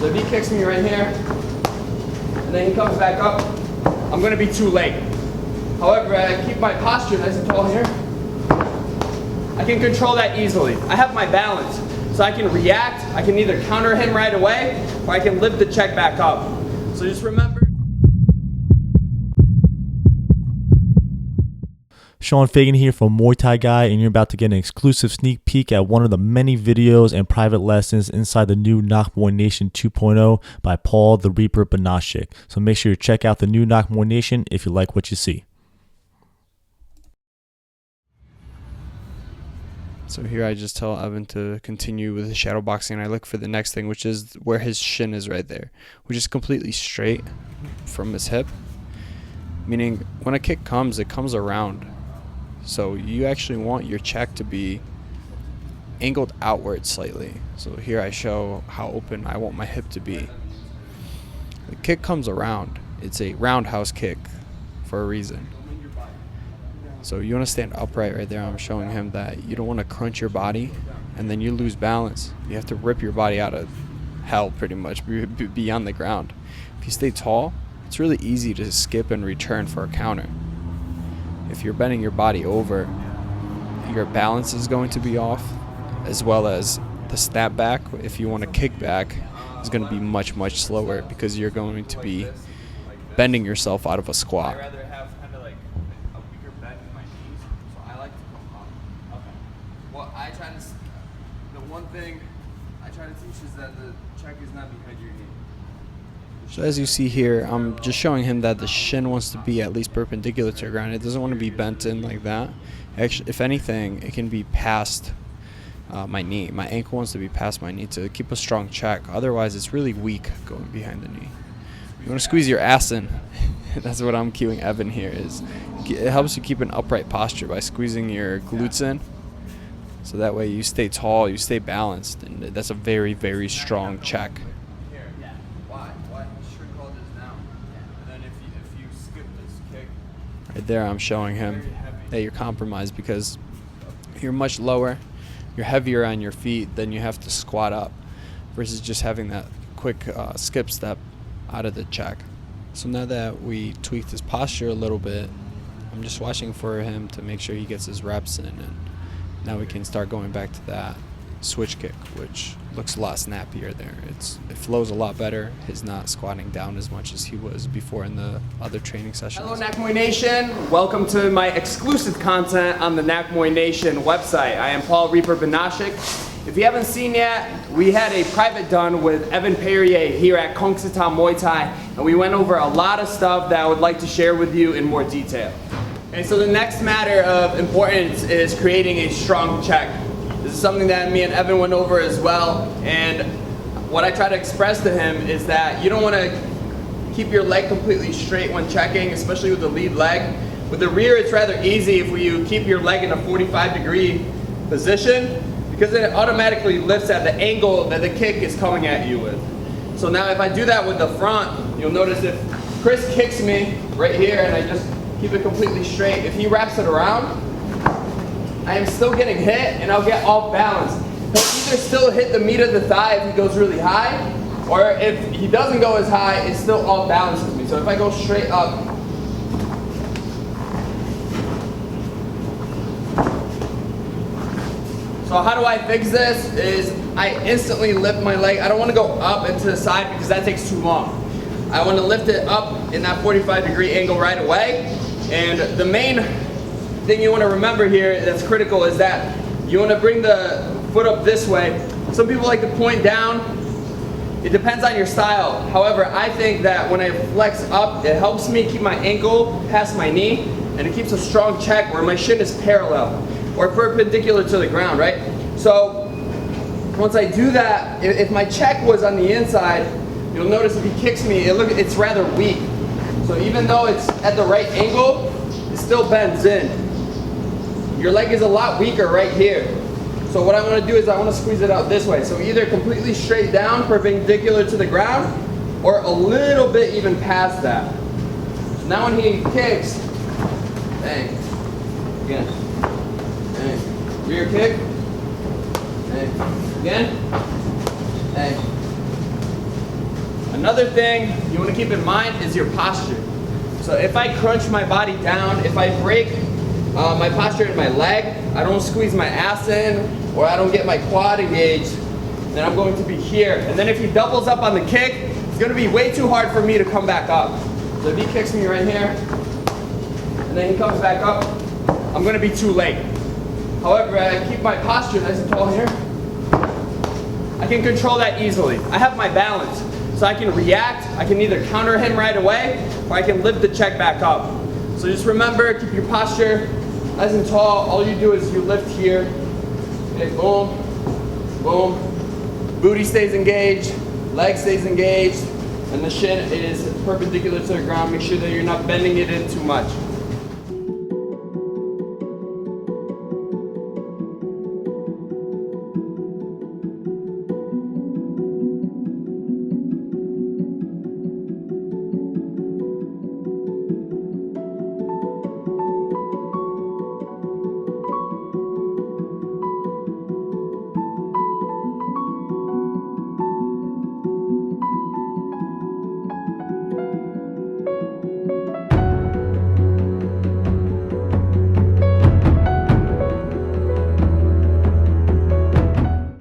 So if he kicks me right here, and then he comes back up, I'm gonna be too late. However, I keep my posture nice and tall here. I can control that easily. I have my balance, so I can react. I can either counter him right away, or I can lift the check back up. So just remember. Sean Fagan here from Muay Thai Guy, and you're about to get an exclusive sneak peek at one of the many videos and private lessons inside the new Knock Muay Nation 2.0 by Paul the Reaper Banashik. So make sure you check out the new Knock Muay Nation if you like what you see. So here I just tell Evan to continue with his shadow boxing, and I look for the next thing, which is where his shin is right there, which is completely straight from his hip, meaning when a kick comes, it comes around. So you actually want your check to be angled outward slightly. So here I show how open I want my hip to be. The kick comes around. It's a roundhouse kick for a reason. So you want to stand upright right there. I'm showing him that you don't want to crunch your body and then you lose balance. You have to rip your body out of hell pretty much, beyond the ground. If you stay tall, it's really easy to skip and return for a counter. If you're bending your body over, your balance is going to be off, as well as the snap back, if you want to kick back, is going to be much, much slower because you're going to be bending yourself out of a squat. I'd rather have kind of like a weaker bend in my knees, so I like to come up. Okay. Well, the one thing I try to teach is that the check is not behind your knee. So as you see here, I'm just showing him that the shin wants to be at least perpendicular to the ground. It doesn't want to be bent in like that. Actually, if anything, it can be past my knee. My ankle wants to be past my knee to keep a strong check. Otherwise, it's really weak going behind the knee. You want to squeeze your ass in. That's what I'm cueing Evan here. It helps you keep an upright posture by squeezing your glutes in. So that way you stay tall, you stay balanced, and that's a very, very strong check. Right there I'm showing him that you're compromised because you're much lower, you're heavier on your feet, then you have to squat up versus just having that quick skip step out of the check. So now that we tweaked his posture a little bit, I'm just watching for him to make sure he gets his reps in, and now we can start going back to that switch kick, which looks a lot snappier there. It flows a lot better. He's not squatting down as much as he was before in the other training sessions. Hello Knock Muay Nation, welcome to my exclusive content on the Knock Muay Nation website. I am Paul Reaper Banashik. If you haven't seen yet, we had a private done with Evan Perrier here at Kong Sita Muay Thai, and we went over a lot of stuff that I would like to share with you in more detail. And so the next matter of importance is creating a strong check. This is something that me and Evan went over as well, and what I try to express to him is that you don't want to keep your leg completely straight when checking, especially with the lead leg. With the rear, it's rather easy if you keep your leg in a 45-degree position, because it automatically lifts at the angle that the kick is coming at you with. So now if I do that with the front, you'll notice if Chris kicks me right here and I just keep it completely straight, if he wraps it around, I am still getting hit and I'll get off balance. He'll either still hit the meat of the thigh if he goes really high, or if he doesn't go as high, it still off balances me. So if I go straight up, so how do I fix this is I instantly lift my leg. I don't want to go up and to the side because that takes too long. I want to lift it up in that 45-degree angle right away. And the main thing you want to remember here that's critical is that you want to bring the foot up this way. Some people like to point down. It depends on your style. However, I think that when I flex up, it helps me keep my ankle past my knee, and it keeps a strong check where my shin is parallel or perpendicular to the ground, right? So once I do that, if my check was on the inside, you'll notice if he kicks me, it's rather weak. So even though it's at the right angle, it still bends in. Your leg is a lot weaker right here. So what I want to do is I want to squeeze it out this way. So either completely straight down, perpendicular to the ground, or a little bit even past that. So now when he kicks, bang, again, bang, rear kick, bang, again, bang, Another thing you want to keep in mind is your posture. So if I crunch my body down, if I break my posture in my leg, I don't squeeze my ass in, or I don't get my quad engaged, then I'm going to be here. And then if he doubles up on the kick, it's going to be way too hard for me to come back up. So if he kicks me right here, and then he comes back up, I'm going to be too late. However, I keep my posture nice and tall here. I can control that easily. I have my balance, so I can react. I can either counter him right away, or I can lift the check back up. So just remember, keep your posture nice and tall. All you do is you lift here. Okay, boom, boom. Booty stays engaged, leg stays engaged, and the shin is perpendicular to the ground. Make sure that you're not bending it in too much.